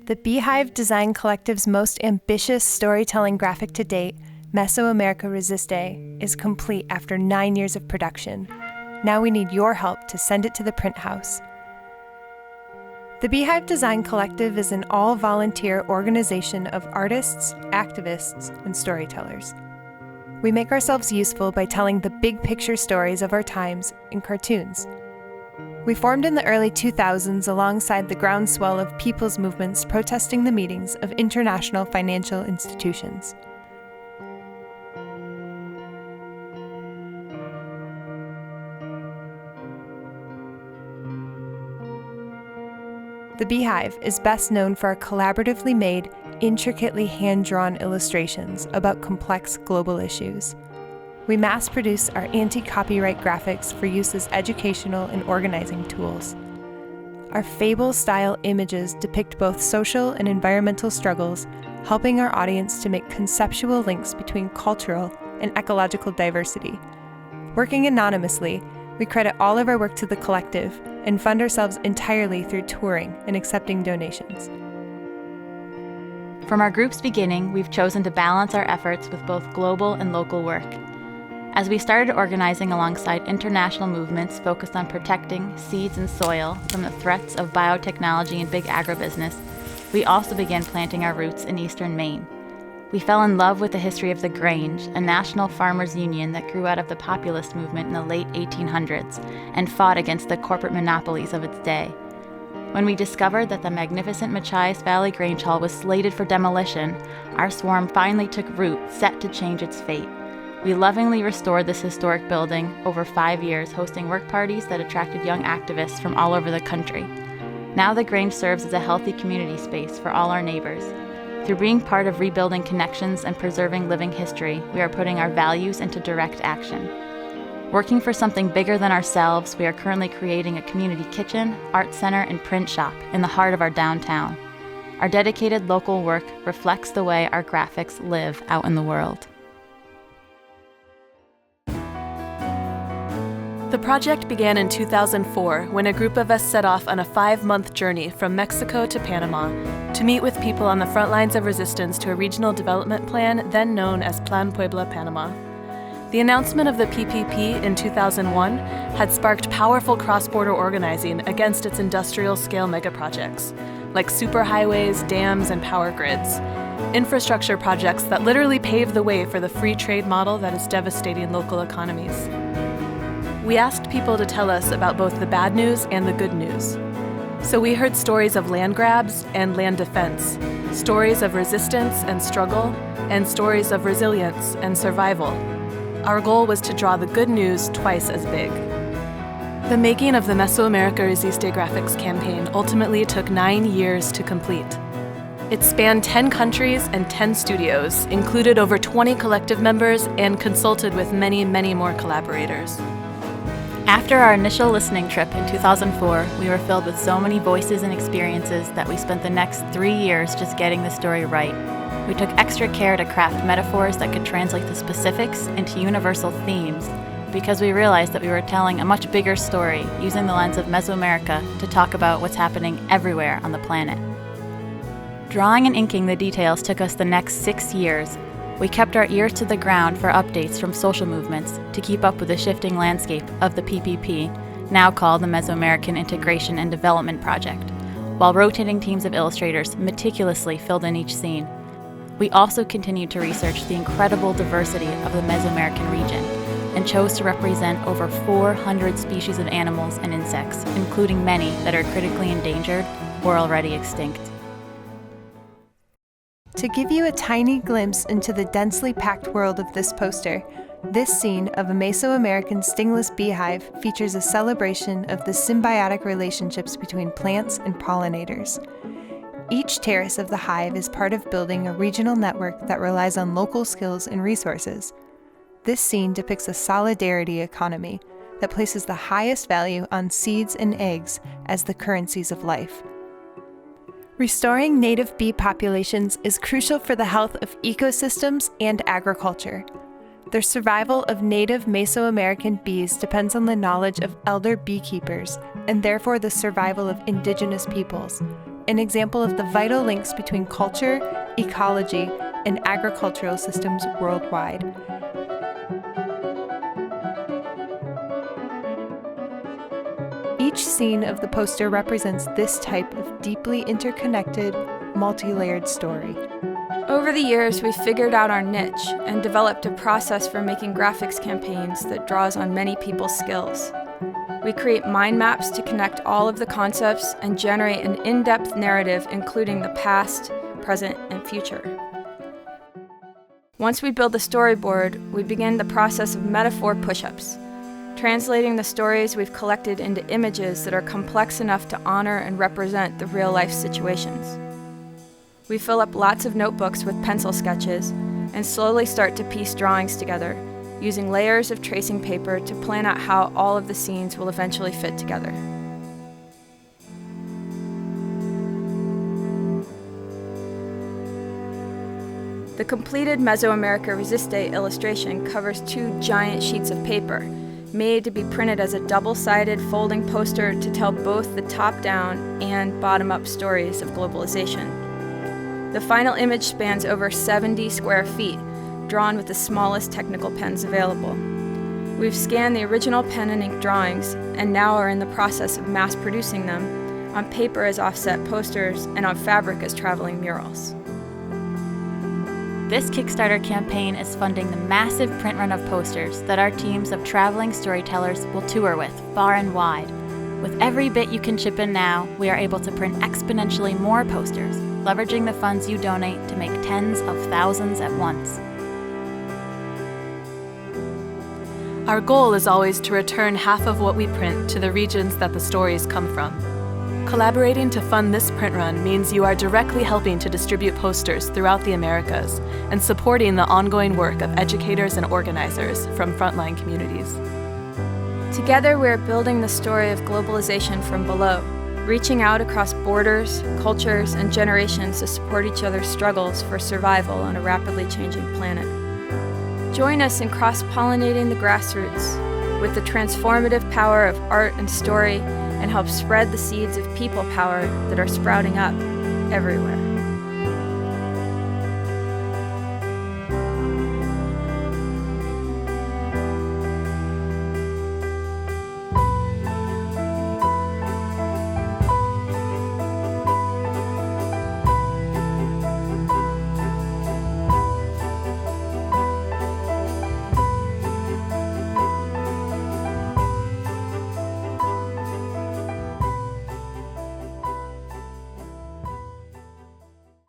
The Beehive Design Collective's most ambitious storytelling graphic to date, Mesoamerica Resiste, is complete after 9 years of production. Now we need your help to send it to the print house. The Beehive Design Collective is an all-volunteer organization of artists, activists, and storytellers. We make ourselves useful by telling the big picture stories of our times in cartoons. We formed in the early 2000s alongside the groundswell of people's movements protesting the meetings of international financial institutions. The Beehive is best known for our collaboratively made, intricately hand-drawn illustrations about complex global issues. We mass-produce our anti-copyright graphics for use as educational and organizing tools. Our fable-style images depict both social and environmental struggles, helping our audience to make conceptual links between cultural and ecological diversity. Working anonymously, we credit all of our work to the collective and fund ourselves entirely through touring and accepting donations. From our group's beginning, we've chosen to balance our efforts with both global and local work. As we started organizing alongside international movements focused on protecting seeds and soil from the threats of biotechnology and big agribusiness, we also began planting our roots in eastern Maine. We fell in love with the history of the Grange, a national farmers' union that grew out of the populist movement in the late 1800s and fought against the corporate monopolies of its day. When we discovered that the magnificent Machias Valley Grange Hall was slated for demolition, our swarm finally took root, set to change its fate. We lovingly restored this historic building over 5 years, hosting work parties that attracted young activists from all over the country. Now the Grange serves as a healthy community space for all our neighbors. Through being part of rebuilding connections and preserving living history, we are putting our values into direct action. Working for something bigger than ourselves, we are currently creating a community kitchen, art center, and print shop in the heart of our downtown. Our dedicated local work reflects the way our graphics live out in the world. The project began in 2004 when a group of us set off on a 5-month journey from Mexico to Panama to meet with people on the front lines of resistance to a regional development plan then known as Plan Puebla Panama. The announcement of the PPP in 2001 had sparked powerful cross-border organizing against its industrial-scale megaprojects, like superhighways, dams, and power grids, infrastructure projects that literally pave the way for the free trade model that is devastating local economies. We asked people to tell us about both the bad news and the good news. So we heard stories of land grabs and land defense, stories of resistance and struggle, and stories of resilience and survival. Our goal was to draw the good news twice as big. The making of the Mesoamerica Resiste graphics campaign ultimately took 9 years to complete. It spanned 10 countries and 10 studios, included over 20 collective members, and consulted with many, many more collaborators. After our initial listening trip in 2004, we were filled with so many voices and experiences that we spent the next 3 years just getting the story right. We took extra care to craft metaphors that could translate the specifics into universal themes, because we realized that we were telling a much bigger story using the lens of Mesoamerica to talk about what's happening everywhere on the planet. Drawing and inking the details took us the next 6 years. We kept our ears to the ground for updates from social movements to keep up with the shifting landscape of the PPP, now called the Mesoamerican Integration and Development Project, while rotating teams of illustrators meticulously filled in each scene. We also continued to research the incredible diversity of the Mesoamerican region and chose to represent over 400 species of animals and insects, including many that are critically endangered or already extinct. To give you a tiny glimpse into the densely packed world of this poster, this scene of a Mesoamerican stingless beehive features a celebration of the symbiotic relationships between plants and pollinators. Each terrace of the hive is part of building a regional network that relies on local skills and resources. This scene depicts a solidarity economy that places the highest value on seeds and eggs as the currencies of life. Restoring native bee populations is crucial for the health of ecosystems and agriculture. The survival of native Mesoamerican bees depends on the knowledge of elder beekeepers, and therefore the survival of indigenous peoples, an example of the vital links between culture, ecology, and agricultural systems worldwide. Each scene of the poster represents this type of deeply interconnected, multi-layered story. Over the years, we've figured out our niche and developed a process for making graphics campaigns that draws on many people's skills. We create mind maps to connect all of the concepts and generate an in-depth narrative including the past, present, and future. Once we build the storyboard, we begin the process of metaphor push-ups, translating the stories we've collected into images that are complex enough to honor and represent the real-life situations. We fill up lots of notebooks with pencil sketches and slowly start to piece drawings together, using layers of tracing paper to plan out how all of the scenes will eventually fit together. The completed Mesoamerica Resiste illustration covers 2 giant sheets of paper, made to be printed as a double-sided folding poster to tell both the top-down and bottom-up stories of globalization. The final image spans over 70 square feet, drawn with the smallest technical pens available. We've scanned the original pen and ink drawings, and now are in the process of mass producing them on paper as offset posters and on fabric as traveling murals. This Kickstarter campaign is funding the massive print run of posters that our teams of traveling storytellers will tour with far and wide. With every bit you can chip in now, we are able to print exponentially more posters, leveraging the funds you donate to make tens of thousands at once. Our goal is always to return half of what we print to the regions that the stories come from. Collaborating to fund this print run means you are directly helping to distribute posters throughout the Americas and supporting the ongoing work of educators and organizers from frontline communities. Together, we're building the story of globalization from below, reaching out across borders, cultures, and generations to support each other's struggles for survival on a rapidly changing planet. Join us in cross-pollinating the grassroots with the transformative power of art and story, and help spread the seeds of people power that are sprouting up everywhere.